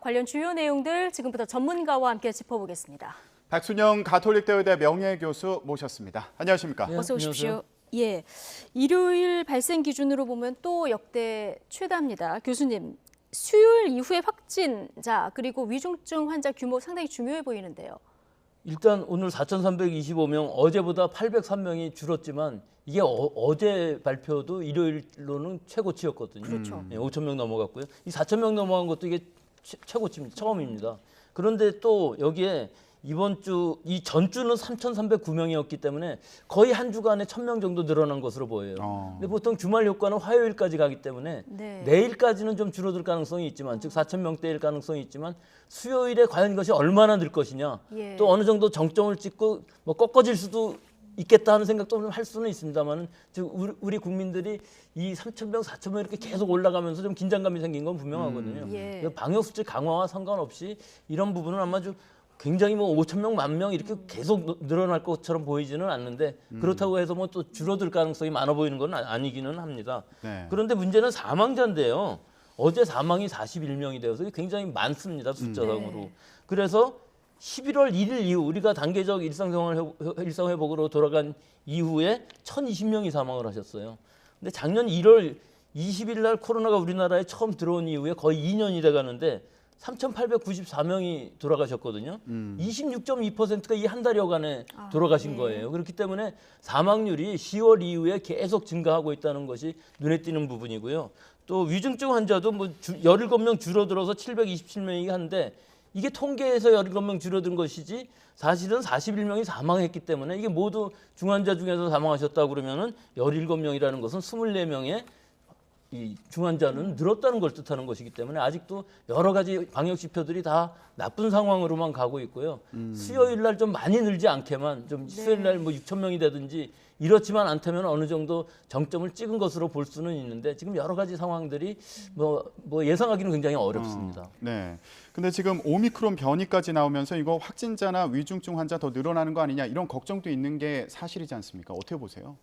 관련 주요 내용들 지금부터 전문가와 함께 짚어보겠습니다. 박순영 가톨릭대의대 명예교수 모셨습니다. 안녕하십니까? 네, 어서 오십시오. 안녕하세요. 예, 일요일 발생 기준으로 보면 또 역대 최다입니다. 교수님, 수요일 이후의 확진자 그리고 위중증 환자 규모 상당히 중요해 보이는데요. 일단 오늘 4,325명, 어제보다 803명이 줄었지만 이게 어제 발표도 일요일로는 최고치였거든요. 그렇죠. 5,000명 넘어갔고요. 이 4,000명 넘어간 것도 이게 최고치입니다. 처음입니다. 그런데 또 여기에 이번 주, 이 전주는 3,309명이었기 때문에 거의 한 주간에 1,000명 정도 늘어난 것으로 보여요. 근데 보통 주말 효과는 화요일까지 가기 때문에 네. 내일까지는 좀 줄어들 가능성이 있지만, 즉 4,000명대일 가능성이 있지만 수요일에 과연 이것이 얼마나 늘 것이냐, 예. 또 어느 정도 정점을 찍고 뭐 꺾어질 수도 있겠다 하는 생각도 좀 할 수는 있습니다만, 즉 우리 국민들이 이 3,000명, 4,000명 이렇게 계속 올라가면서 좀 긴장감이 생긴 건 분명하거든요. 예. 방역 수칙 강화와 상관없이 이런 부분은 아마 좀 굉장히 뭐 5,000명, 10,000명 이렇게 계속 늘어날 것처럼 보이지는 않는데, 그렇다고 해서 뭐 또 줄어들 가능성이 많아 보이는 건 아니기는 합니다. 네. 그런데 문제는 사망자인데요. 어제 사망이 41명이 되어서 굉장히 많습니다, 숫자상으로. 네. 그래서 11월 1일 이후 우리가 단계적 일상회복으로 돌아간 이후에 1,020명이 사망을 하셨어요. 근데 작년 1월 20일 날 코로나가 우리나라에 처음 들어온 이후에 거의 2년이 돼 가는데 3,894명이 돌아가셨거든요. 26.2%가 이 한 달여간에 돌아가신 거예요. 그렇기 때문에 사망률이 10월 이후에 계속 증가하고 있다는 것이 눈에 띄는 부분이고요. 또 위중증 환자도 뭐 17명 줄어들어서 727명이 한데, 이게 통계에서 17명 줄어든 것이지 사실은 41명이 사망했기 때문에, 이게 모두 중환자 중에서 사망하셨다고 그러면은 17명이라는 것은 24명의 이 중환자는 늘었다는 걸 뜻하는 것이기 때문에 아직도 여러 가지 방역 지표들이 다 나쁜 상황으로만 가고 있고요. 수요일 날 좀 많이 늘지 않게만, 좀 수요일 날 뭐 6,000명이 되든지 이렇지만 않다면 어느 정도 정점을 찍은 것으로 볼 수는 있는데, 지금 여러 가지 상황들이 뭐 예상하기는 굉장히 어렵습니다. 네. 근데 지금 오미크론 변이까지 나오면서 이거 확진자나 위중증 환자 더 늘어나는 거 아니냐, 이런 걱정도 있는 게 사실이지 않습니까? 어떻게 보세요?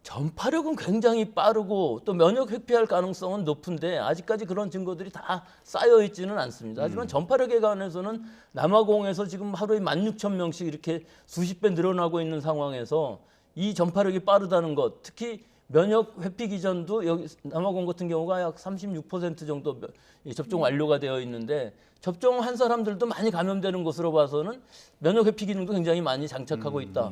전파력은 굉장히 빠르고 또 면역 회피할 가능성은 높은데 아직까지 그런 증거들이 다 쌓여 있지는 않습니다. 하지만 전파력에 관해서는 남아공에서 지금 하루에 16,000명씩 이렇게 수십 배 늘어나고 있는 상황에서 이 전파력이 빠르다는 것, 특히 면역 회피 기전도 여기 남아공 같은 경우가 약 36% 정도 접종 완료가 되어 있는데, 접종한 사람들도 많이 감염되는 것으로 봐서는 면역 회피 기능도 굉장히 많이 장착하고 있다.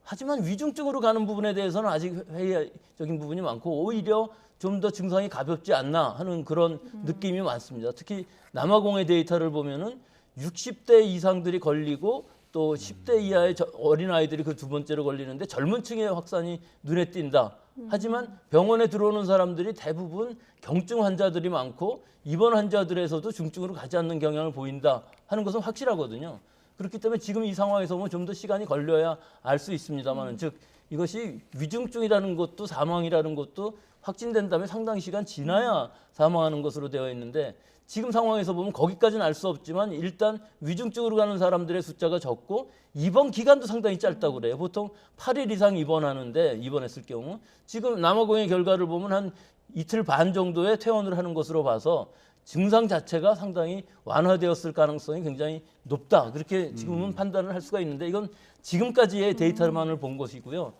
하지만 위중증으로 가는 부분에 대해서는 아직 회의적인 부분이 많고, 오히려 좀 더 증상이 가볍지 않나 하는 그런 느낌이 많습니다. 특히 남아공의 데이터를 보면은 60대 이상들이 걸리고 또 10대 이하의 어린아이들이 그 두 번째로 걸리는데 젊은 층의 확산이 눈에 띈다. 하지만 병원에 들어오는 사람들이 대부분 경증 환자들이 많고 입원 환자들에서도 중증으로 가지 않는 경향을 보인다 하는 것은 확실하거든요. 그렇기 때문에 지금 이 상황에서 보면 좀 더 시간이 걸려야 알 수 있습니다만, 즉 이것이 위중증이라는 것도 사망이라는 것도 확진된 다음에 상당히 시간 지나야 사망하는 것으로 되어 있는데, 지금 상황에서 보면 거기까지는 알 수 없지만 일단 위중증으로 가는 사람들의 숫자가 적고 입원 기간도 상당히 짧다고 그래요. 보통 8일 이상 입원하는데, 입원했을 경우 지금 남아공의 결과를 보면 한 이틀 반 정도에 퇴원을 하는 것으로 봐서 증상 자체가 상당히 완화되었을 가능성이 굉장히 높다. 그렇게 지금은 판단을 할 수가 있는데, 이건 지금까지의 데이터만을 본 것이고요.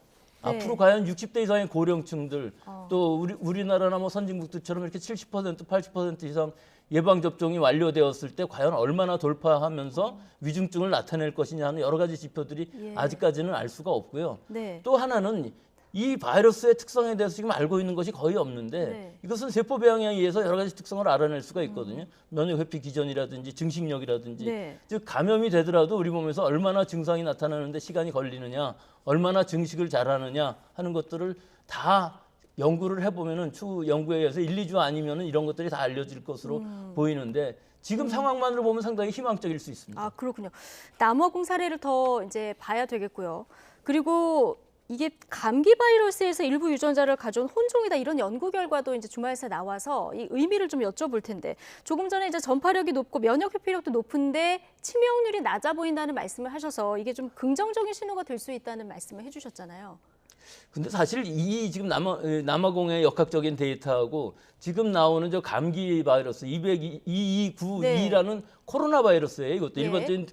네. 앞으로 과연 60대 이상의 고령층들, 또 우리나라나 뭐 선진국들처럼 이렇게 70%, 80% 이상 예방 접종이 완료되었을 때 과연 얼마나 돌파하면서 위중증을 나타낼 것이냐 하는 여러 가지 지표들이 아직까지는 알 수가 없고요. 네. 또 하나는 이 바이러스의 특성에 대해서 지금 알고 있는 것이 거의 없는데, 네. 이것은 세포 배양에 의해서 여러 가지 특성을 알아낼 수가 있거든요. 면역 회피 기전이라든지 증식력이라든지, 네. 즉 감염이 되더라도 우리 몸에서 얼마나 증상이 나타나는데 시간이 걸리느냐, 얼마나 증식을 잘하느냐 하는 것들을 다 연구를 해보면은 추후 연구에 의해서 1, 2주 아니면은 이런 것들이 다 알려질 것으로 보이는데, 지금 상황만으로 보면 상당히 희망적일 수 있습니다. 아, 그렇군요. 남아공 사례를 더 이제 봐야 되겠고요. 그리고 이게 감기 바이러스에서 일부 유전자를 가져온 혼종이다, 이런 연구 결과도 이제 주말에 나와서 이 의미를 좀 여쭤볼 텐데, 조금 전에 이제 전파력이 높고 면역 회피력도 높은데 치명률이 낮아 보인다는 말씀을 하셔서 이게 좀 긍정적인 신호가 될 수 있다는 말씀을 해주셨잖아요. 근데 사실 이 지금 남아공의 역학적인 데이터하고 지금 나오는 저 감기 바이러스 229.2라는 코로나 바이러스예요. 이것도 예. 일반적인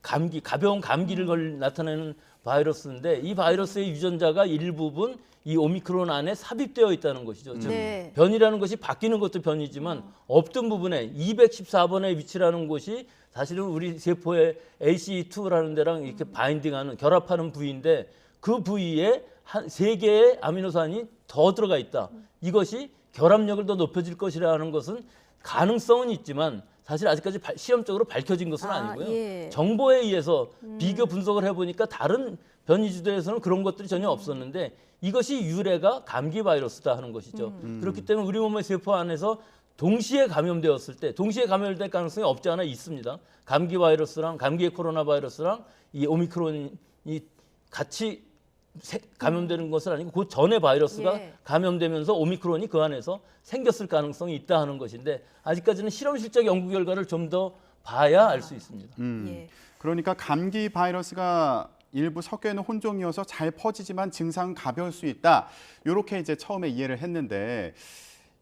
감기, 가벼운 감기를 나타내는 바이러스인데 이 바이러스의 유전자가 일부분 이 오미크론 안에 삽입되어 있다는 것이죠. 즉 네. 변이라는 것이 바뀌는 것도 변이지만 없던 부분에 214번의 위치라는 곳이 사실은 우리 세포의 ACE2라는 데랑 이렇게 바인딩하는 결합하는 부위인데 그 부위에 한 3개의 아미노산이 더 들어가 있다. 이것이 결합력을 더 높여질 것이라는 것은 가능성은 있지만 사실 아직까지 실험적으로 밝혀진 것은 아니고요. 예. 정보에 의해서 비교 분석을 해보니까 다른 변이주들에서는 그런 것들이 전혀 없었는데 이것이 유래가 감기 바이러스다 하는 것이죠. 그렇기 때문에 우리 몸의 세포 안에서 동시에 감염되었을 때 동시에 감염될 가능성이 없지 않아 있습니다. 감기 바이러스랑 감기의 코로나 바이러스랑 이 오미크론이 같이 감염되는 것은 아니고 그 전에 바이러스가 예. 감염되면서 오미크론이 그 안에서 생겼을 가능성이 있다 하는 것인데 아직까지는 실험 실적 연구 결과를 좀 더 봐야 알 수 있습니다. 예. 그러니까 감기 바이러스가 일부 섞여 있는 혼종이어서 잘 퍼지지만 증상은 가벼울 수 있다. 이렇게 이제 처음에 이해를 했는데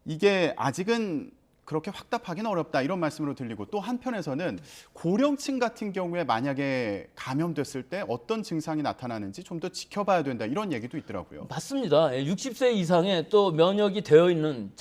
이게 아직은 그렇게 확답하기는 어렵다 이런 말씀으로 들리고 또 한편에서는 고령층 같은 경우에 만약에 감염됐을 때 어떤 증상이 나타나는지 좀 더 지켜봐야 된다 이런 얘기도 있더라고요. 맞습니다. 60세 이상에 또 면역이 되어 있는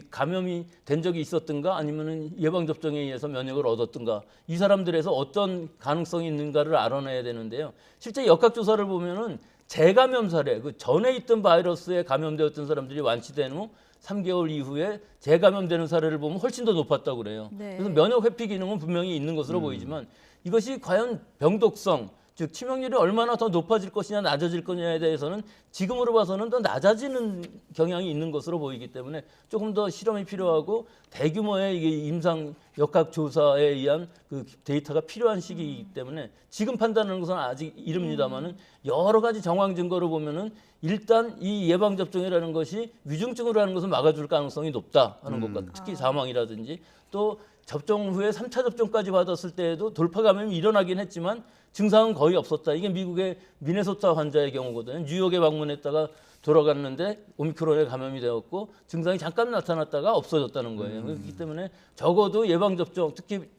감염이 된 적이 있었든가 아니면 예방접종에 의해서 면역을 얻었든가 이 사람들에서 어떤 가능성이 있는가를 알아내야 되는데요. 실제 역학조사를 보면은 재감염 사례, 그 전에 있던 바이러스에 감염되었던 사람들이 완치된 후 3개월 이후에 재감염되는 사례를 보면 훨씬 더 높았다고 그래요. 네. 그래서 면역 회피 기능은 분명히 있는 것으로 보이지만 이것이 과연 병독성, 즉 치명률이 얼마나 더 높아질 것이냐 낮아질 거냐에 대해서는 지금으로 봐서는 더 낮아지는 경향이 있는 것으로 보이기 때문에 조금 더 실험이 필요하고 대규모의 이게 임상 역학 조사에 의한 그 데이터가 필요한 시기이기 때문에 지금 판단하는 것은 아직 이릅니다만은 여러 가지 정황 증거로 보면은 일단 이 예방 접종이라는 것이 위중증으로 하는 것을 막아줄 가능성이 높다 하는 것 같아요. 특히 사망이라든지 또 접종 후에 3차 접종까지 받았을 때에도 돌파 감염이 일어나긴 했지만 증상은 거의 없었다. 이게 미국의 미네소타 환자의 경우거든요. 뉴욕에 방문했다가 돌아갔는데 오미크론에 감염이 되었고 증상이 잠깐 나타났다가 없어졌다는 거예요. 그렇기 때문에 적어도 예방접종, 특히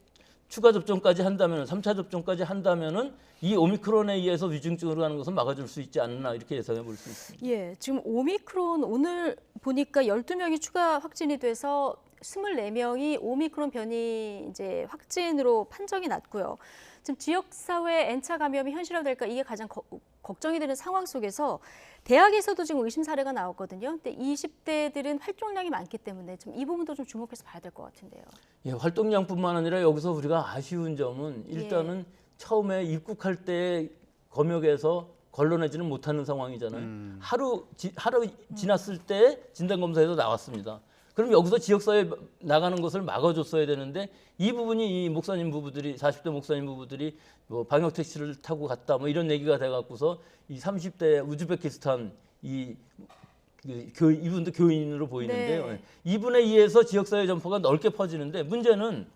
추가 접종까지 한다면, 3차 접종까지 한다면은 이 오미크론에 의해서 위중증으로 가는 것은 막아줄 수 있지 않나 이렇게 예상해 볼 수 있습니다. 예, 지금 오미크론 오늘 보니까 12명이 추가 확진이 돼서 24명이 오미크론 변이 이제 확진으로 판정이 났고요. 지금 지역사회 N차 감염이 현실화될까 이게 가장 걱정이 되는 상황 속에서 대학에서도 지금 의심 사례가 나왔거든요. 근데 20대들은 활동량이 많기 때문에 좀 이 부분도 좀 주목해서 봐야 될 것 같은데요. 예, 활동량뿐만 아니라 여기서 우리가 아쉬운 점은 일단은 처음에 입국할 때 검역에서 걸러내지는 못하는 상황이잖아요. 하루 지났을 때 진단검사에서 나왔습니다. 그럼 여기서 지역사회에 나가는 것을 막아줬어야 되는데 이 부분이 이 목사님 부부들이 40대 목사님 부부들이 뭐 방역 택시를 타고 갔다 뭐 이런 얘기가 돼갖고서 이 30대 우즈베키스탄 이분도 교인으로 보이는데요. 네. 이분에 의해서 지역사회 전파가 넓게 퍼지는데 문제는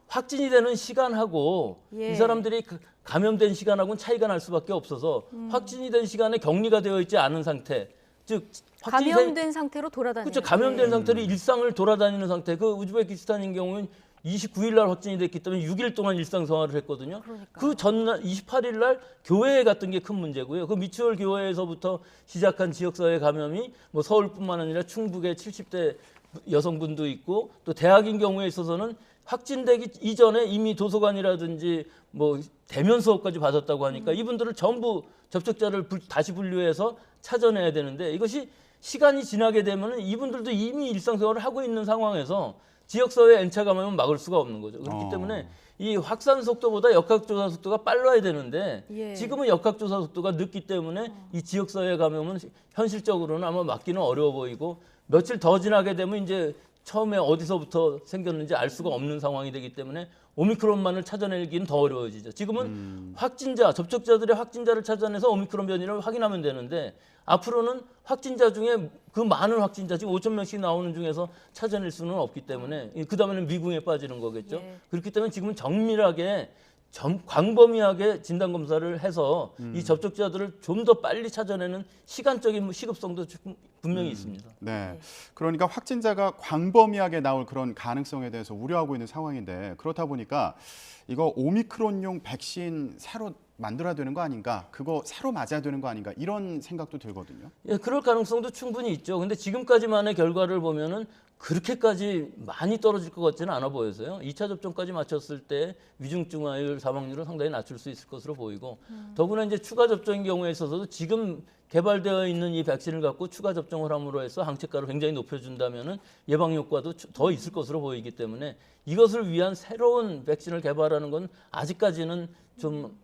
확진이 되는 시간하고 예. 이 사람들이 감염된 시간하고는 차이가 날 수밖에 없어서 확진이 된 시간에 격리가 되어 있지 않은 상태, 즉 감염된 상태로 돌아다니는. 그렇죠. 감염된 상태로 일상을 돌아다니는 상태. 그 우즈베키스탄인 경우는 29일 날 확진이 됐기 때문에 6일 동안 일상생활을 했거든요. 그러니까요. 그 전날 28일 날 교회에 갔던 게 큰 문제고요. 그 미추홀 교회에서부터 시작한 지역사회 감염이 뭐 서울뿐만 아니라 충북의 70대 여성분도 있고 또 대학인 경우에 있어서는 확진되기 이전에 이미 도서관이라든지 뭐 대면 수업까지 받았다고 하니까 이분들을 전부 접촉자를 다시 분류해서 찾아내야 되는데 이것이 시간이 지나게 되면 이분들도 이미 일상생활을 하고 있는 상황에서 지역사회 N차 감염은 막을 수가 없는 거죠. 그렇기 때문에 이 확산 속도보다 역학조사 속도가 빨라야 되는데 예. 지금은 역학조사 속도가 늦기 때문에 이 지역사회 감염은 현실적으로는 아마 막기는 어려워 보이고 며칠 더 지나게 되면 이제 처음에 어디서부터 생겼는지 알 수가 없는 상황이 되기 때문에 오미크론만을 찾아내기는 더 어려워지죠. 지금은 확진자, 접촉자들의 확진자를 찾아내서 오미크론 변이를 확인하면 되는데 앞으로는 확진자 중에 그 많은 확진자, 지금 5천 명씩 나오는 중에서 찾아낼 수는 없기 때문에 그 다음에는 미궁에 빠지는 거겠죠. 예. 그렇기 때문에 지금은 정밀하게 광범위하게 진단 검사를 해서 이 접촉자들을 좀 더 빨리 찾아내는 시간적인 시급성도 분명히 있습니다. 네. 그러니까 확진자가 광범위하게 나올 그런 가능성에 대해서 우려하고 있는 상황인데 그렇다 보니까 이거 오미크론용 백신 새로 만들어야 되는 거 아닌가? 그거 새로 맞아야 되는 거 아닌가? 이런 생각도 들거든요. 예, 그럴 가능성도 충분히 있죠. 근데 지금까지만의 결과를 보면은 그렇게까지 많이 떨어질 것 같지는 않아 보여서요. 2차 접종까지 마쳤을 때 위중증화율, 사망률을 상당히 낮출 수 있을 것으로 보이고 더구나 이제 추가 접종인 경우에 있어서도 지금 개발되어 있는 이 백신을 갖고 추가 접종을 함으로 해서 항체가를 굉장히 높여준다면은 예방 효과도 더 있을 것으로 보이기 때문에 이것을 위한 새로운 백신을 개발하는 건 아직까지는 좀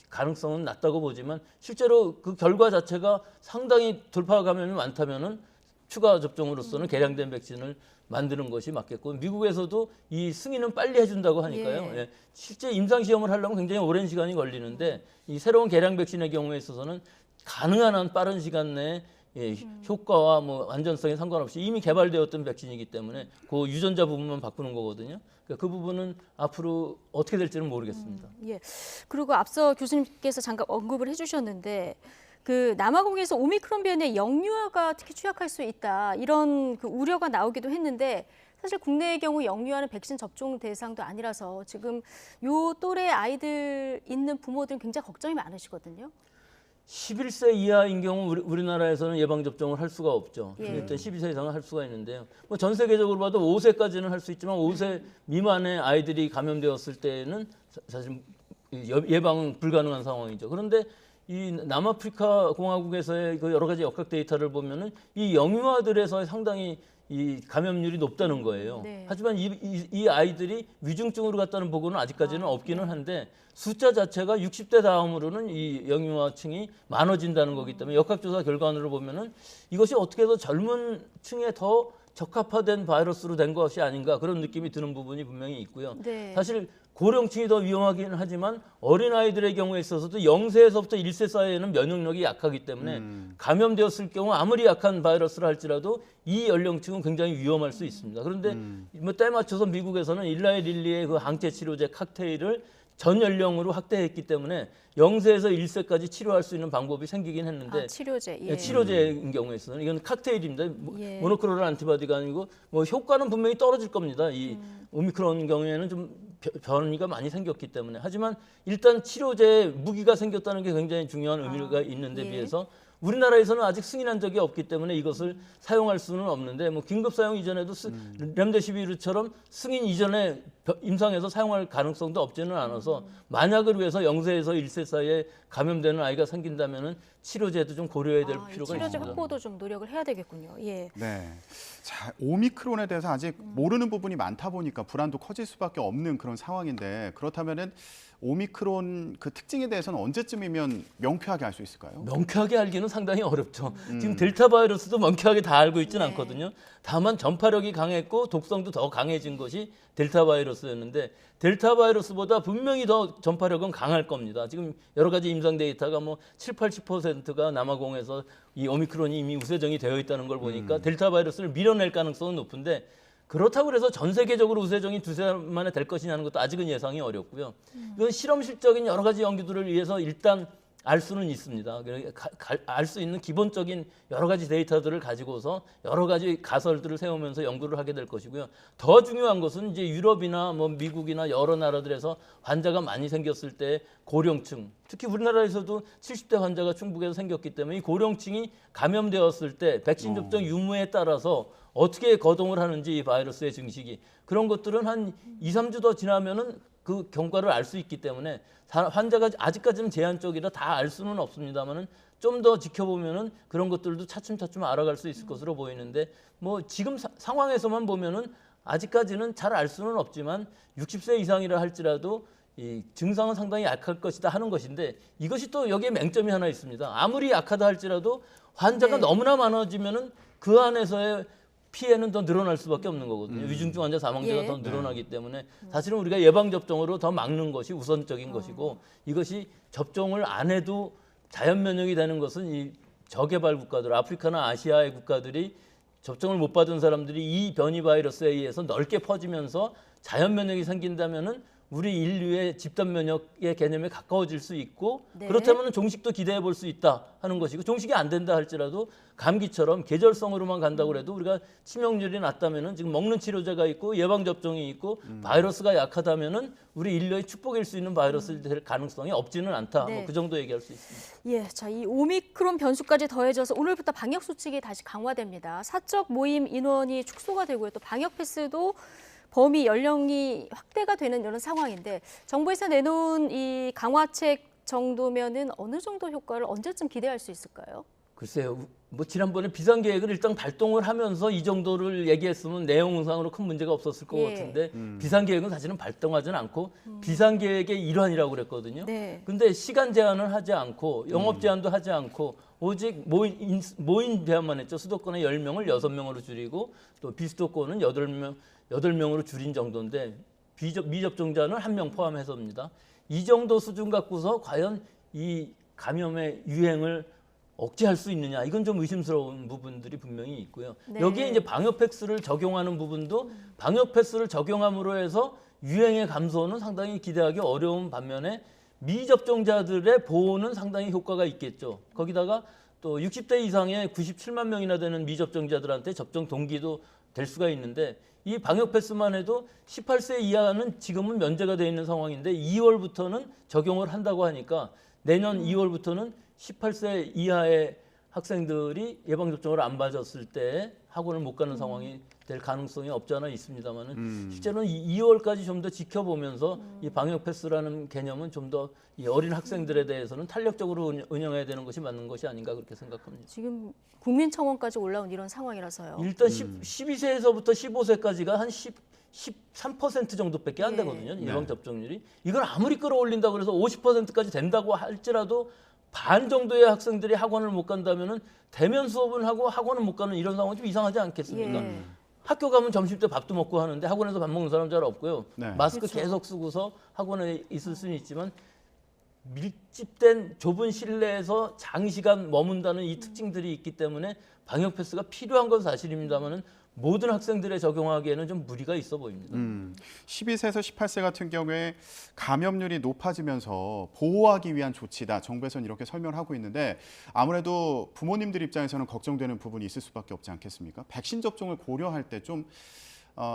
가능성은 낮다고 보지만 실제로 그 결과 자체가 상당히 돌파 감염이 많다면은 추가 접종으로서는 개량된 백신을 만드는 것이 맞겠고 미국에서도 이 승인은 빨리 해준다고 하니까요. 예. 예, 실제 임상 시험을 하려면 굉장히 오랜 시간이 걸리는데 이 새로운 개량 백신의 경우에 있어서는 가능한 한 빠른 시간 내에 예, 효과와 뭐 안전성에 상관없이 이미 개발되었던 백신이기 때문에 그 유전자 부분만 바꾸는 거거든요. 그러니까 그 부분은 앞으로 어떻게 될지는 모르겠습니다. 예. 그리고 앞서 교수님께서 잠깐 언급을 해주셨는데 그 남아공에서 오미크론 변이의 영유아가 특히 취약할 수 있다 이런 그 우려가 나오기도 했는데 사실 국내의 경우 영유아는 백신 접종 대상도 아니라서 지금 요 또래 아이들 있는 부모들은 굉장히 걱정이 많으시거든요. 11세 이하인 경우 우리나라에서는 예방 접종을 할 수가 없죠. 예. 일단 12세 이상은 할 수가 있는데요. 뭐 전 세계적으로 봐도 5세까지는 할 수 있지만 5세 미만의 아이들이 감염되었을 때는 사실 예방은 불가능한 상황이죠. 그런데 이 남아프리카 공화국에서의 그 여러 가지 역학 데이터를 보면은 이 영유아들에서 상당히 이 감염률이 높다는 거예요. 네. 하지만 이 아이들이 위중증으로 갔다는 보고는 아직까지는 없기는 한데 숫자 자체가 60대 다음으로는 이 영유아층이 많아진다는 거기 때문에 역학조사 결과로 보면은 이것이 어떻게 더 젊은 층에 더 적합화된 바이러스로 된 것이 아닌가 그런 느낌이 드는 부분이 분명히 있고요. 네. 사실 고령층이 더 위험하긴 하지만 어린아이들의 경우에 있어서도 0세에서부터 1세 사이에는 면역력이 약하기 때문에 감염되었을 경우 아무리 약한 바이러스를 할지라도 이 연령층은 굉장히 위험할 수 있습니다. 그런데 뭐 때 맞춰서 미국에서는 일라이 릴리의 그 항체 치료제 칵테일을 전 연령으로 확대했기 때문에 0세에서 1세까지 치료할 수 있는 방법이 생기긴 했는데 치료제. 예. 예, 치료제인 경우에 있어서는 이건 칵테일입니다. 예. 모노크로널 안티바디가 아니고 뭐 효과는 분명히 떨어질 겁니다. 이 오미크론 경우에는 좀 변이가 많이 생겼기 때문에 하지만 일단 치료제 무기가 생겼다는 게 굉장히 중요한 의미가 있는데 예. 비해서 우리나라에서는 아직 승인한 적이 없기 때문에 이것을 사용할 수는 없는데 뭐 긴급 사용 이전에도 렘데시비르처럼 승인 이전에 임상에서 사용할 가능성도 없지는 않아서 만약을 위해서 0세에서 1세 사이에 감염되는 아이가 생긴다면은 치료제도 좀 고려해야 될 필요가 치료제 있습니다. 확보도 좀 노력을 해야 되겠군요. 예. 네. 자, 오미크론에 대해서 아직 모르는 부분이 많다 보니까 불안도 커질 수밖에 없는 그런 상황인데 그렇다면은 오미크론 그 특징에 대해서는 언제쯤이면 명쾌하게 알 수 있을까요? 명쾌하게 알기는 상당히 어렵죠. 지금 델타 바이러스도 명쾌하게 다 알고 있지는 네. 않거든요. 다만 전파력이 강했고 독성도 더 강해진 것이 델타 바이러스였는데 델타 바이러스보다 분명히 더 전파력은 강할 겁니다. 지금 여러 가지 임상 데이터가 뭐 7, 80%가 남아공에서 이 오미크론이 이미 우세정이 되어 있다는 걸 보니까 델타 바이러스를 밀어낼 가능성은 높은데 그렇다고 해서 전 세계적으로 우세정이 두세 달 만에 될 것이냐는 것도 아직은 예상이 어렵고요. 이건 실험실적인 여러 가지 연구들을 위해서 일단 알 수는 있습니다. 알 수 있는 기본적인 여러 가지 데이터들을 가지고서 여러 가지 가설들을 세우면서 연구를 하게 될 것이고요. 더 중요한 것은 이제 유럽이나 뭐 미국이나 여러 나라들에서 환자가 많이 생겼을 때 고령층, 특히 우리나라에서도 70대 환자가 충북에서 생겼기 때문에 이 고령층이 감염되었을 때 백신 접종 유무에 따라서 어떻게 거동을 하는지 이 바이러스의 증식이 그런 것들은 한 2, 3주 더 지나면은 그 경과를 알 수 있기 때문에 환자가 아직까지는 제한적이라 다 알 수는 없습니다만은 좀 더 지켜보면은 그런 것들도 차츰차츰 알아갈 수 있을 것으로 보이는데 뭐 지금 상황에서만 보면은 아직까지는 잘 알 수는 없지만 60세 이상이라 할지라도 이 증상은 상당히 약할 것이다 하는 것인데 이것이 또 여기에 맹점이 하나 있습니다. 아무리 약하다 할지라도 환자가 네. 너무나 많아지면은 그 안에서의 피해는 더 늘어날 수밖에 없는 거거든요. 위중증 환자 사망자가 예. 더 늘어나기 때문에 사실은 우리가 예방 접종으로 더 막는 것이 우선적인 것이고 이것이 접종을 안 해도 자연 면역이 되는 것은 이 저개발 국가들, 아프리카나 아시아의 국가들이 접종을 못 받은 사람들이 이 변이 바이러스에 의해서 넓게 퍼지면서 자연 면역이 생긴다면은 우리 인류의 집단 면역의 개념에 가까워질 수 있고 네. 그렇다면 종식도 기대해 볼 수 있다 하는 것이고 종식이 안 된다 할지라도 감기처럼 계절성으로만 간다고 해도 우리가 치명률이 낮다면은 지금 먹는 치료제가 있고 예방 접종이 있고 바이러스가 약하다면은 우리 인류의 축복일 수 있는 바이러스를 될 가능성이 없지는 않다. 네. 뭐 그 정도 얘기할 수 있습니다. 예, 자, 이 오미크론 변수까지 더해져서 오늘부터 방역 수칙이 다시 강화됩니다. 사적 모임 인원이 축소가 되고요. 또 방역 패스도 범위 연령이 확대가 되는 이런 상황인데 정부에서 내놓은 이 강화책 정도면은 어느 정도 효과를 언제쯤 기대할 수 있을까요? 글쎄요. 뭐 지난번에 비상계획을 일단 발동을 하면서 이 정도를 얘기했으면 내용상으로 큰 문제가 없었을 것 예. 같은데 비상계획은 사실은 발동하지는 않고 비상계획의 일환이라고 그랬거든요. 네. 근데 시간 제한을 하지 않고 영업 제한도 하지 않고 오직 모임 제한만 했죠. 수도권의 10명을 6명으로 줄이고 또 비수도권은 8명으로 줄인 정도인데 미접종자는 1명 포함해서입니다. 이 정도 수준 갖고서 과연 이 감염의 유행을 억제할 수 있느냐 이건 좀 의심스러운 부분들이 분명히 있고요. 네. 여기에 이제 방역 패스를 적용하는 부분도 방역 패스를 적용함으로 해서 유행의 감소는 상당히 기대하기 어려운 반면에 미접종자들의 보호는 상당히 효과가 있겠죠. 거기다가 또 60대 이상의 97만 명이나 되는 미접종자들한테 접종 동기도 될 수가 있는데 이 방역 패스만 해도 18세 이하는 지금은 면제가 되어 있는 상황인데 2월부터는 적용을 한다고 하니까 내년 2월부터는 18세 이하의 학생들이 예방접종을 안 맞았을 때 학원을 못 가는 상황이 될 가능성이 없지 않아 있습니다만은 실제로는 2월까지 좀 더 지켜보면서 이 방역 패스라는 개념은 좀 더 이 어린 학생들에 대해서는 탄력적으로 운영해야 되는 것이 맞는 것이 아닌가 그렇게 생각합니다. 지금 국민청원까지 올라온 이런 상황이라서요. 일단 12세에서부터 15세까지가 한 13% 정도밖에 안 예. 되거든요. 예방 접종률이. 이걸 아무리 끌어올린다고 해서 50%까지 된다고 할지라도 반 정도의 학생들이 학원을 못 간다면은 대면 수업은 하고 학원을 못 가는 이런 상황이 좀 이상하지 않겠습니까? 예. 학교 가면 점심 때 밥도 먹고 하는데 학원에서 밥 먹는 사람 잘 없고요. 네. 마스크 그렇죠. 계속 쓰고서 학원에 있을 수는 있지만 밀집된 좁은 실내에서 장시간 머문다는 이 특징들이 있기 때문에 방역 패스가 필요한 건 사실입니다만은 모든 학생들에 적용하기에는 좀 무리가 있어 보입니다. 12세에서 18세 같은 경우에 감염률이 높아지면서 보호하기 위한 조치다. 정부에서는 이렇게 설명을 하고 있는데 아무래도 부모님들 입장에서는 걱정되는 부분이 있을 수밖에 없지 않겠습니까? 백신 접종을 고려할 때 좀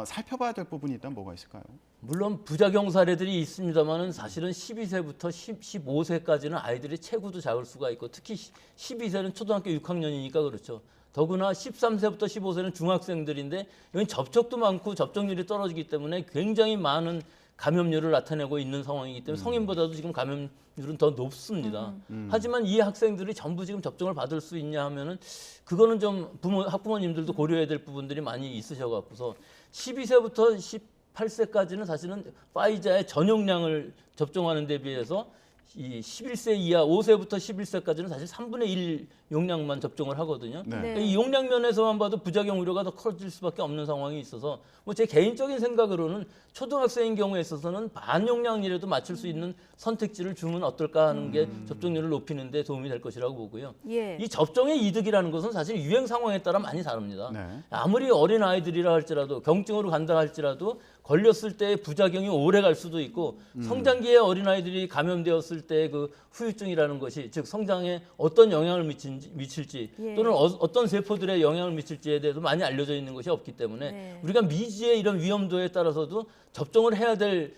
살펴봐야 될 부분이 있다면 뭐가 있을까요? 물론 부작용 사례들이 있습니다만은 사실은 12세부터 15세까지는 아이들이 체구도 작을 수가 있고 특히 12세는 초등학교 6학년이니까 그렇죠. 더구나 13세부터 15세는 중학생들인데 이건 접촉도 많고 접종률이 떨어지기 때문에 굉장히 많은 감염률을 나타내고 있는 상황이기 때문에 성인보다도 지금 감염률은 더 높습니다. 하지만 이 학생들이 전부 지금 접종을 받을 수 있냐 하면은 그거는 좀 학부모님들도 고려해야 될 부분들이 많이 있으셔 갖고서 12세부터 18세까지는 사실은 파이자의 전용량을 접종하는 데 비해서 이 11세 이하 5세부터 11세까지는 사실 3분의 1 용량만 접종을 하거든요. 네. 네. 이 용량 면에서만 봐도 부작용 우려가 더 커질 수밖에 없는 상황이 있어서 뭐 제 개인적인 생각으로는 초등학생인 경우에 있어서는 반용량이라도 맞출 수 있는 선택지를 주면 어떨까 하는 게 접종률을 높이는 데 도움이 될 것이라고 보고요. 예. 이 접종의 이득이라는 것은 사실 유행 상황에 따라 많이 다릅니다. 네. 아무리 어린 아이들이라 할지라도 경증으로 간다 할지라도 걸렸을 때 부작용이 오래 갈 수도 있고 성장기에 어린 아이들이 감염되었을 때 그 후유증이라는 것이 즉 성장에 어떤 영향을 미칠지 예. 또는 어떤 세포들에 영향을 미칠지에 대해서 많이 알려져 있는 것이 없기 때문에 네. 우리가 미지의 이런 위험도에 따라서도 접종을 해야 될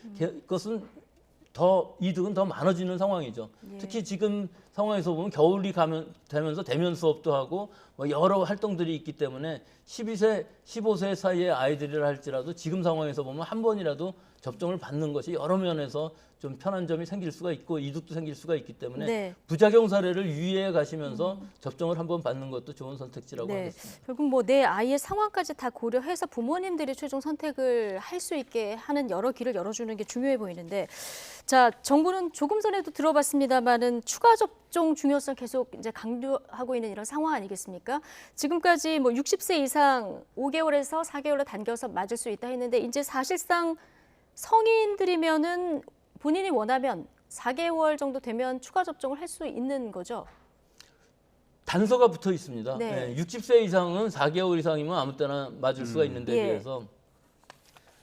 것은 더 이득은 더 많아지는 상황이죠. 예. 특히 지금 상황에서 보면 겨울이 되면서 대면 수업도 하고 뭐 여러 활동들이 있기 때문에 12세, 15세 사이의 아이들이라 할지라도 지금 상황에서 보면 한 번이라도 접종을 받는 것이 여러 면에서 좀 편한 점이 생길 수가 있고 이득도 생길 수가 있기 때문에 네. 부작용 사례를 유의해 가시면서 접종을 한번 받는 것도 좋은 선택지라고 네. 하겠습니다. 결국 뭐 내 아이의 상황까지 다 고려해서 부모님들이 최종 선택을 할 수 있게 하는 여러 길을 열어주는 게 중요해 보이는데, 자, 정부는 조금 전에도 들어봤습니다만은 추가 접종 중요성 계속 이제 강조하고 있는 이런 상황 아니겠습니까? 지금까지 뭐 60세 이상 5개월에서 4개월로 당겨서 맞을 수 있다 했는데 이제 사실상 성인들이면은 본인이 원하면 4개월 정도 되면 추가 접종을 할 수 있는 거죠. 단서가 붙어 있습니다. 네. 60세 이상은 4개월 이상이면 아무 때나 맞을 수가 있는데 예. 비해서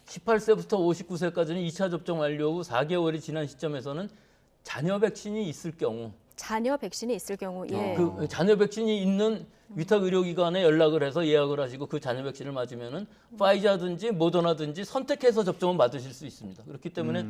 18세부터 59세까지는 2차 접종 완료 후 4개월이 지난 시점에서는 잔여 백신이 있을 경우 잔여 백신이 있을 경우 예. 그 잔여 백신이 있는 위탁 의료기관에 연락을 해서 예약을 하시고 그 잔여 백신을 맞으면은 파이자든지 모더나든지 선택해서 접종을 받으실 수 있습니다. 그렇기 때문에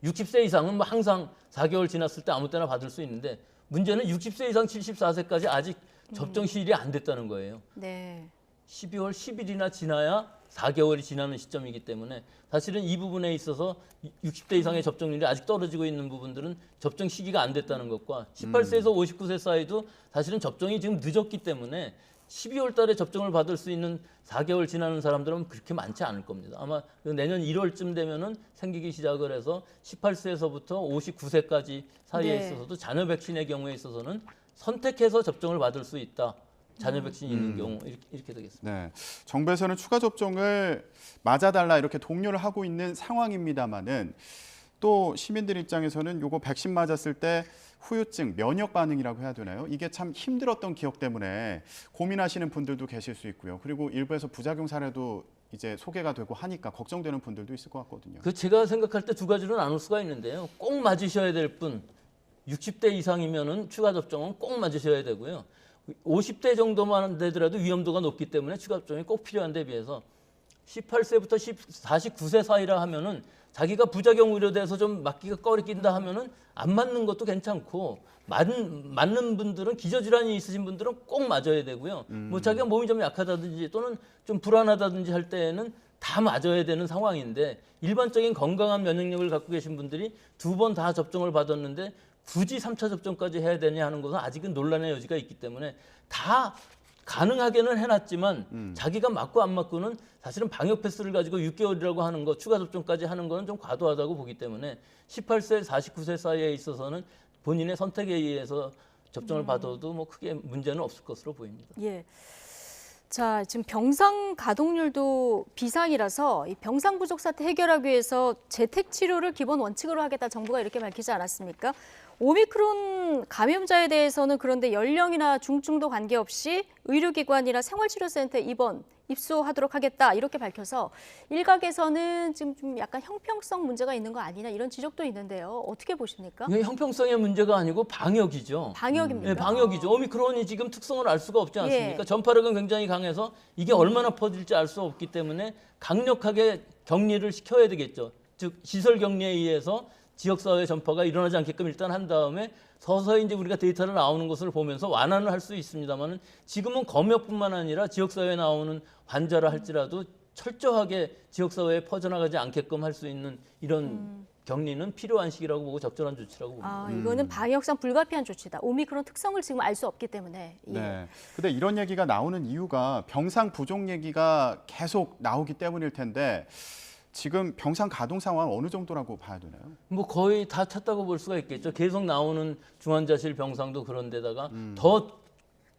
60세 이상은 뭐 항상 4개월 지났을 때 아무 때나 받을 수 있는데 문제는 60세 이상 74세까지 아직 접종 시일이 안 됐다는 거예요. 네. 12월 10일이나 지나야 4개월이 지나는 시점이기 때문에 사실은 이 부분에 있어서 60대 이상의 접종률이 아직 떨어지고 있는 부분들은 접종 시기가 안 됐다는 것과 18세에서 59세 사이도 사실은 접종이 지금 늦었기 때문에 12월 달에 접종을 받을 수 있는 4개월 지나는 사람들은 그렇게 많지 않을 겁니다. 아마 내년 1월쯤 되면은 생기기 시작을 해서 18세에서부터 59세까지 사이에 네. 있어서도 잔여 백신의 경우에 있어서는 선택해서 접종을 받을 수 있다. 잔여 백신이 있는 경우 이렇게 되겠습니다. 네, 정부에서는 추가 접종을 맞아달라 이렇게 독려를 하고 있는 상황입니다만은 또 시민들 입장에서는 요거 백신 맞았을 때 후유증, 면역 반응이라고 해야 되나요? 이게 참 힘들었던 기억 때문에 고민하시는 분들도 계실 수 있고요. 그리고 일부에서 부작용 사례도 이제 소개가 되고 하니까 걱정되는 분들도 있을 것 같거든요. 그 제가 생각할 때 두 가지로 나눌 수가 있는데요. 꼭 맞으셔야 될 분, 60대 이상이면은 추가 접종은 꼭 맞으셔야 되고요. 50대 정도만 되더라도 위험도가 높기 때문에 추가 접종이 꼭 필요한 데 비해서 18세부터 49세 사이라 하면은 자기가 부작용 우려돼서 좀 맞기가 꺼리낀다 하면은 안 맞는 것도 괜찮고 맞는 분들은 기저질환이 있으신 분들은 꼭 맞아야 되고요. 뭐 자기가 몸이 좀 약하다든지 또는 좀 불안하다든지 할 때에는 다 맞아야 되는 상황인데 일반적인 건강한 면역력을 갖고 계신 분들이 2번 다 접종을 받았는데 굳이 3차 접종까지 해야 되냐 하는 것은 아직은 논란의 여지가 있기 때문에 다 가능하게는 해놨지만 자기가 맞고 안 맞고는 사실은 방역 패스를 가지고 6개월이라고 하는 거 추가 접종까지 하는 거는 좀 과도하다고 보기 때문에 18세, 49세 사이에 있어서는 본인의 선택에 의해서 접종을 받아도 뭐 크게 문제는 없을 것으로 보입니다. 예. 자, 지금 병상 가동률도 비상이라서 이 병상 부족 사태 해결하기 위해서 재택 치료를 기본 원칙으로 하겠다 정부가 이렇게 밝히지 않았습니까? 오미크론 감염자에 대해서는 그런데 연령이나 중증도 관계없이 의료기관이나 생활치료센터에 입소하도록 하겠다 이렇게 밝혀서 일각에서는 지금 좀 약간 형평성 문제가 있는 거 아니냐 이런 지적도 있는데요. 어떻게 보십니까? 이게 형평성의 문제가 아니고 방역이죠. 방역입니까? 네, 방역이죠. 오미크론이 지금 특성을 알 수가 없지 않습니까? 예. 전파력은 굉장히 강해서 이게 얼마나 퍼질지 알 수 없기 때문에 강력하게 격리를 시켜야 되겠죠. 즉 시설 격리에 의해서 지역사회 전파가 일어나지 않게끔 일단 한 다음에 서서히 이제 우리가 데이터를 나오는 것을 보면서 완화는 할 수 있습니다만은 지금은 검역뿐만 아니라 지역사회에 나오는 환자라 할지라도 철저하게 지역사회에 퍼져나가지 않게끔 할 수 있는 이런 격리는 필요한 시기라고 보고 적절한 조치라고 봅니다. 아, 이거는 방역상 불가피한 조치다. 오미크론 특성을 지금 알 수 없기 때문에. 예. 네. 근데 이런 얘기가 나오는 이유가 병상 부족 얘기가 계속 나오기 때문일 텐데 지금 병상 가동 상황 어느 정도라고 봐야 되나요? 뭐 거의 다 찼다고 볼 수가 있겠죠. 계속 나오는 중환자실 병상도 그런 데다가 더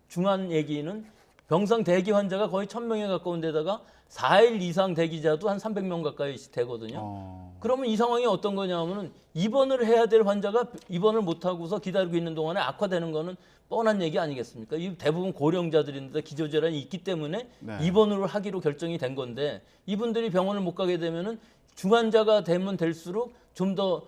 중요한 얘기는 병상 대기 환자가 거의 1,000명에 가까운 데다가 4일 이상 대기자도 한 300명 가까이 되거든요. 그러면 이 상황이 어떤 거냐면은 입원을 해야 될 환자가 입원을 못 하고서 기다리고 있는 동안에 악화되는 거는 뻔한 얘기 아니겠습니까? 이 대부분 고령자들인데 기저질환이 있기 때문에 네. 입원을 하기로 결정이 된 건데 이분들이 병원을 못 가게 되면은 중환자가 되면 될수록 좀 더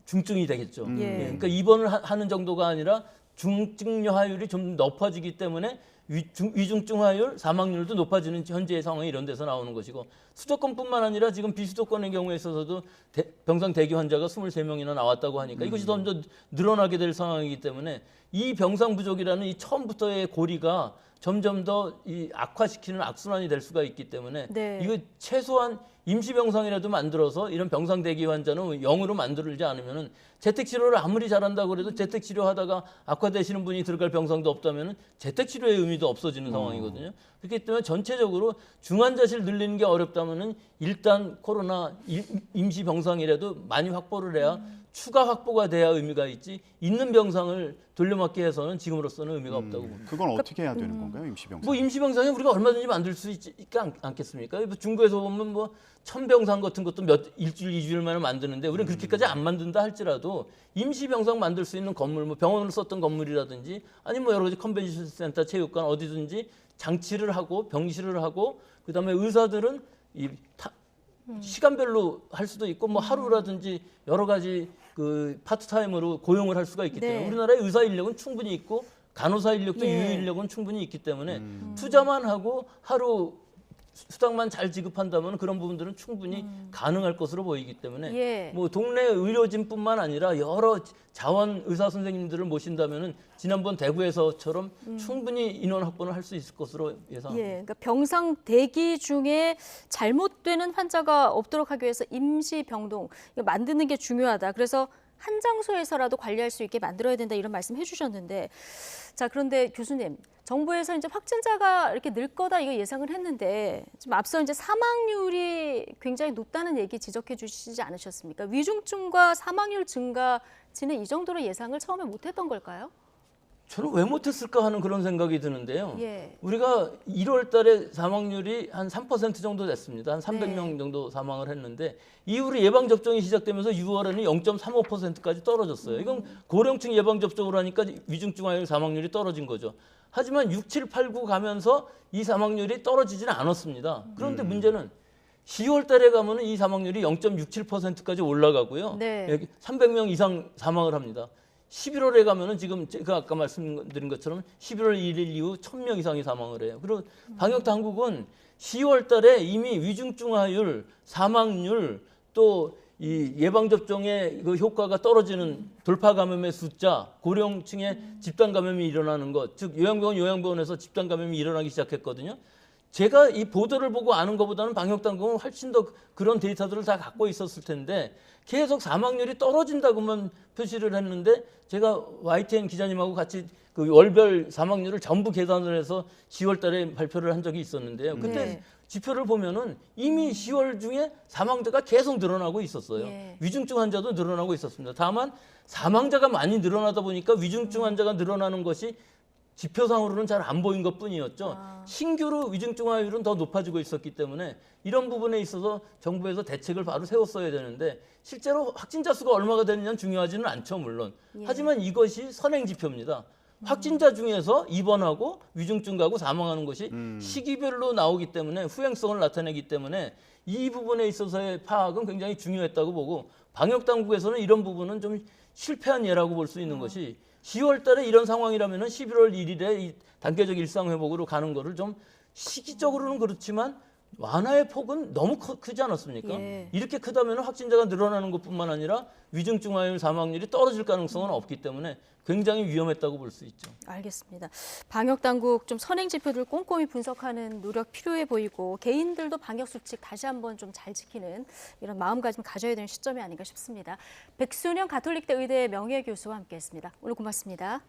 중증이 되겠죠. 예. 그러니까 입원을 하는 정도가 아니라 중증여하율이 좀 높아지기 때문에 위중증화율, 사망률도 높아지는 현재의 상황이 이런 데서 나오는 것이고 수도권뿐만 아니라 지금 비수도권의 경우에 있어서도 병상 대기 환자가 23명이나 나왔다고 하니까 이것이 점점 늘어나게 될 상황이기 때문에 이 병상 부족이라는 이 처음부터의 고리가 점점 더 이 악화시키는 악순환이 될 수가 있기 때문에 네. 이거 최소한 임시병상이라도 만들어서 이런 병상 대기 환자는 0으로 만들지 않으면은 재택치료를 아무리 잘한다고 해도 재택치료하다가 악화되시는 분이 들어갈 병상도 없다면은 재택치료의 의미도 없어지는 상황이거든요. 그렇기 때문에 전체적으로 중환자실 늘리는 게 어렵다면은 일단 코로나 임시병상이라도 많이 확보를 해야 추가 확보가 돼야 의미가 있지 있는 병상을 돌려막기 해서는 지금으로서는 의미가 없다고 봅니다. 그건 어떻게 해야 되는 건가요, 임시병상? 뭐 임시병상에 우리가 얼마든지 만들 수 있지 않겠습니까? 뭐 중국에서 보면 뭐 1,000병상 같은 것도 일주일, 2주일 만에 만드는데 우리는 그렇게까지 안 만든다 할지라도 임시병상 만들 수 있는 건물, 뭐 병원을 썼던 건물이라든지 아니면 뭐 여러 가지 컨벤션 센터, 체육관 어디든지 장치를 하고 병실을 하고 그다음에 의사들은 시간별로 할 수도 있고 뭐 하루라든지 여러 가지 그 파트타임으로 고용을 할 수가 있기 네. 때문에 우리나라의 의사 인력은 충분히 있고 간호사 인력도 예. 유효 인력은 충분히 있기 때문에 투자만 하고 하루 수당만 잘 지급한다면 그런 부분들은 충분히 가능할 것으로 보이기 때문에 예. 뭐 동네 의료진뿐만 아니라 여러 자원 의사 선생님들을 모신다면은 지난번 대구에서처럼 충분히 인원 확보는 할 수 있을 것으로 예상합니다. 예, 그러니까 병상 대기 중에 잘못되는 환자가 없도록 하기 위해서 임시 병동 이거 만드는 게 중요하다. 그래서 한 장소에서라도 관리할 수 있게 만들어야 된다 이런 말씀 해주셨는데, 자 그런데 교수님, 정부에서 이제 확진자가 이렇게 늘 거다 이거 예상을 했는데 지금 앞서 이제 사망률이 굉장히 높다는 얘기 지적해 주시지 않으셨습니까? 위중증과 사망률 증가치는 이 정도로 예상을 처음에 못했던 걸까요? 저는 왜 못했을까 하는 그런 생각이 드는데요. 예. 우리가 1월 달에 사망률이 한 3% 정도 됐습니다. 한 300명 정도 사망을 했는데 이후로 예방접종이 시작되면서 6월에는 0.35%까지 떨어졌어요. 이건 고령층 예방접종을 하니까 위중증 사망률이 떨어진 거죠. 하지만 6, 7, 8, 9 가면서 이 사망률이 떨어지지는 않았습니다. 그런데 문제는 10월 달에 가면은 이 사망률이 0.67%까지 올라가고요. 네. 여기 300명 이상 사망을 합니다. 11월에 가면은 지금 제가 아까 말씀드린 것처럼 11월 1일 이후 1000명 이상이 사망을 해요. 그리고 방역 당국은 10월 달에 이미 위중증화율, 사망률 또 이 예방 접종의 그 효과가 떨어지는 돌파 감염의 숫자, 고령층의 집단 감염이 일어나는 것, 즉 요양병원에서 집단 감염이 일어나기 시작했거든요. 제가 이 보도를 보고 아는 것보다는 방역 당국은 훨씬 더 그런 데이터들을 다 갖고 있었을 텐데 계속 사망률이 떨어진다고만 표시를 했는데 제가 YTN 기자님하고 같이 그 월별 사망률을 전부 계산을 해서 10월 달에 발표를 한 적이 있었는데요. 그때 네. 지표를 보면은 이미 10월 중에 사망자가 계속 늘어나고 있었어요. 예. 위중증 환자도 늘어나고 있었습니다. 다만 사망자가 많이 늘어나다 보니까 위중증 환자가 늘어나는 것이 지표상으로는 잘 안 보인 것뿐이었죠. 신규로 위중증화율은 더 높아지고 있었기 때문에 이런 부분에 있어서 정부에서 대책을 바로 세웠어야 되는데 실제로 확진자 수가 얼마가 되느냐는 중요하지는 않죠, 물론. 예. 하지만 이것이 선행 지표입니다. 확진자 중에서 입원하고 위중증 가고 사망하는 것이 시기별로 나오기 때문에 후행성을 나타내기 때문에 이 부분에 있어서의 파악은 굉장히 중요했다고 보고 방역 당국에서는 이런 부분은 좀 실패한 예라고 볼 수 있는 것이 10월 달에 이런 상황이라면 11월 1일에 이 단계적 일상 회복으로 가는 거를 좀 시기적으로는 그렇지만 완화의 폭은 너무 크지 않았습니까? 예. 이렇게 크다면 확진자가 늘어나는 것뿐만 아니라 위중증화율 사망률이 떨어질 가능성은 없기 때문에 굉장히 위험했다고 볼 수 있죠. 알겠습니다. 방역 당국 좀 선행 지표들 꼼꼼히 분석하는 노력 필요해 보이고 개인들도 방역 수칙 다시 한번 좀 잘 지키는 이런 마음가짐 가져야 되는 시점이 아닌가 싶습니다. 백순영 가톨릭대 의대 명예교수와 함께했습니다. 오늘 고맙습니다.